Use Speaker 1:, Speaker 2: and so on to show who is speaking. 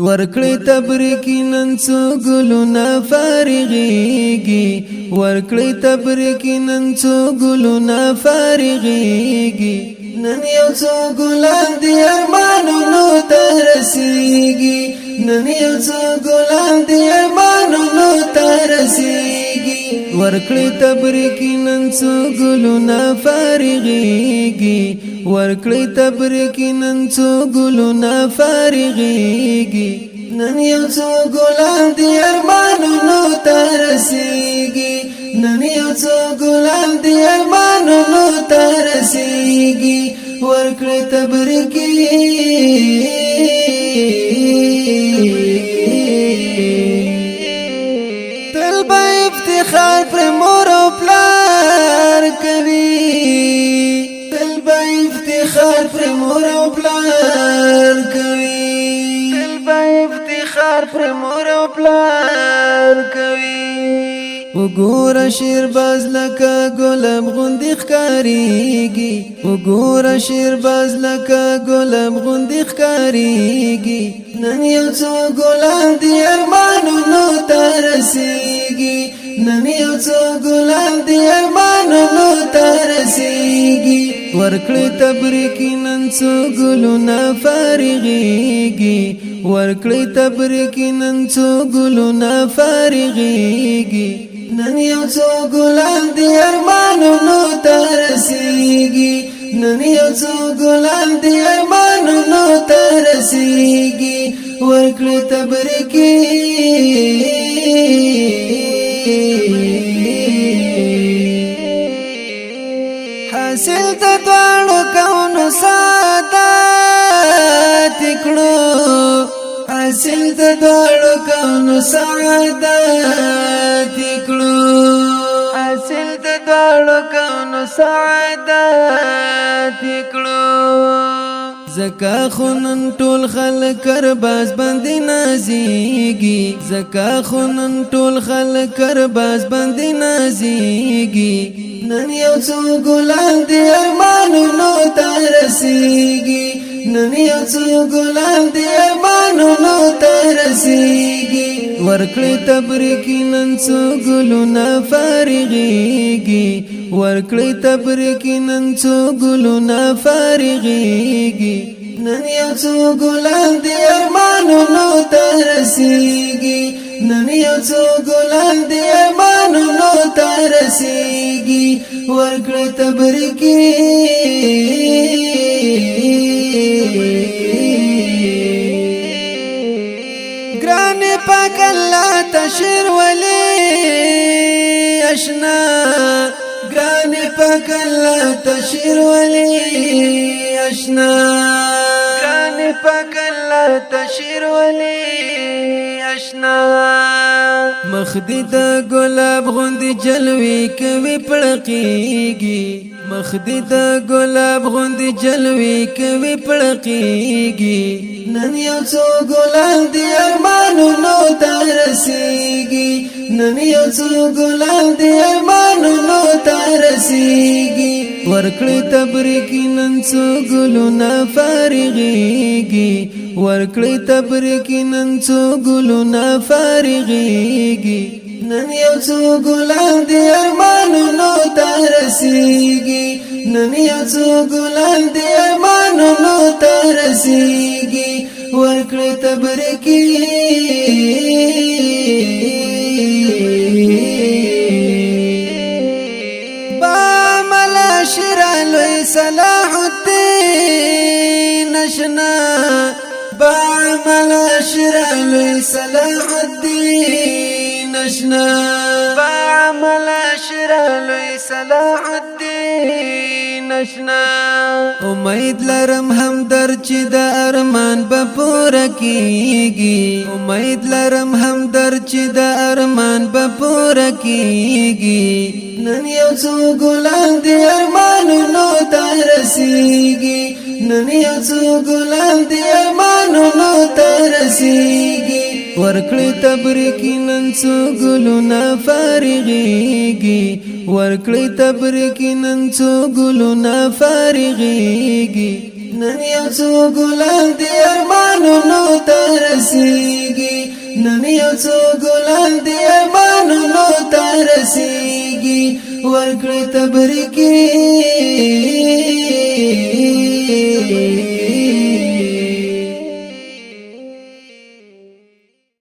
Speaker 1: ورکړی تبریکی نن څو ګلونه فارغیږي ورکړی تبریکی نن څو ګلونه فارغیږي نن یو څو ګلان دی ارمانونو ته رسیږي نن یو څو ګلان دی ارمانونو ته رسیږي ورکړی تبریکی نن څو ګلونه فارغیږي ورکړی تبریکی نن څو ګلونه فارغیږي نن یو څو ګلان دی ارمانونو ته رسیږي نن یو څو ګلان دی ارمانونو ته رسیږي ورکړی تبریکی تل به افتخار پر مور او پلار کوي تل به افتخار پر مور او پلار کوي تل به افتخار پر مور او پلار کوي وګوره شیرباز لکه ګلاب غوندې ښکاریږي وګوره شیرباز لکه ګلاب غوندې ښکاریږي نن یو څو ګلان دی ارمانونو ته رسیږي نن یو څو ګلان دی ارمانونو ته رسیږي ورکړی تبریکی نن څو ګلونه فارغیږي ورکړی تبریکی نن څو ګلونه فارغیږي نن یو څو ګلان دی ارمانونو ته رسیږي نن یو څو ګلان دی ارمانونو ته رسیږي ورکړی تبریکی حاصل د دواړو کونو سعادت کړو حاصل د دواړو کونو سعادت کړو حاصل د دواړو کونو سعادت کړو زکا خونن ټول خلک کرباز باندې نازيږي زکا خونن ټول خلک کرباز باندې نازيږي نن یو څو ګلان دی ارمانونو ته رسیږي نن یو څو ګلان دی ارمانونو ته رسیږي ورکړی تبریکی نن څو ګلونه فارغیږي ورکړی تبریکی نن څو ګلونه فارغیږي نن یو څو ګلان دی ارمانونو ته رسیږي نن یو څو ګلان دی ارمانونو ته رسیږي ورکړی تبریکی ګران پاک الله تشر ولی اشنا ګران پاک الله تشر ولی اشنا ګران پاک الله تشر ولی اشنا مخدی د ګلاب غوندې جلوي کوي پړقېږي مخدی د ګلاب غوندې جلوي کوي پړقېږي نن یو څو ګلان دی ارمانونو ته رسیږي نن یو څو ګلان دی ارمانونو ته رسیږي ورکړی تبریکی نن څو ګلونه فارغیږي ورکړی تبریکی نن څو ګلونه فارغیږي نن یو څو ګلان دی ارمانونو ته رسیږي نن یو څو ګلان دی ارمانونو ته رسیږي ورکړی تبریکی شرالوی صلاح الدین اشنا بعمل شرالوی صلاح الدین اشنا بعمل شرالوی صلاح الدین اشنا امید لرم هم در چې د ارمان به پوره کیږي امید لرم هم در چې د ارمان به پوره کیږي نن یو څو ګلان دی ارمانونو ته رسیږي نن یو څو ګلان دی ارمانونو ته رسیږي ورکړی تبریکی نن څو ګلونه فارغیږي ورکړی تبریکی نن څو ګلونه فارغیږي نن یو څو ګلان دی ارمانونو ته رسیږي نن یو څو ګلان دی ارمانونو ته رسیږي ورکړه تبرکی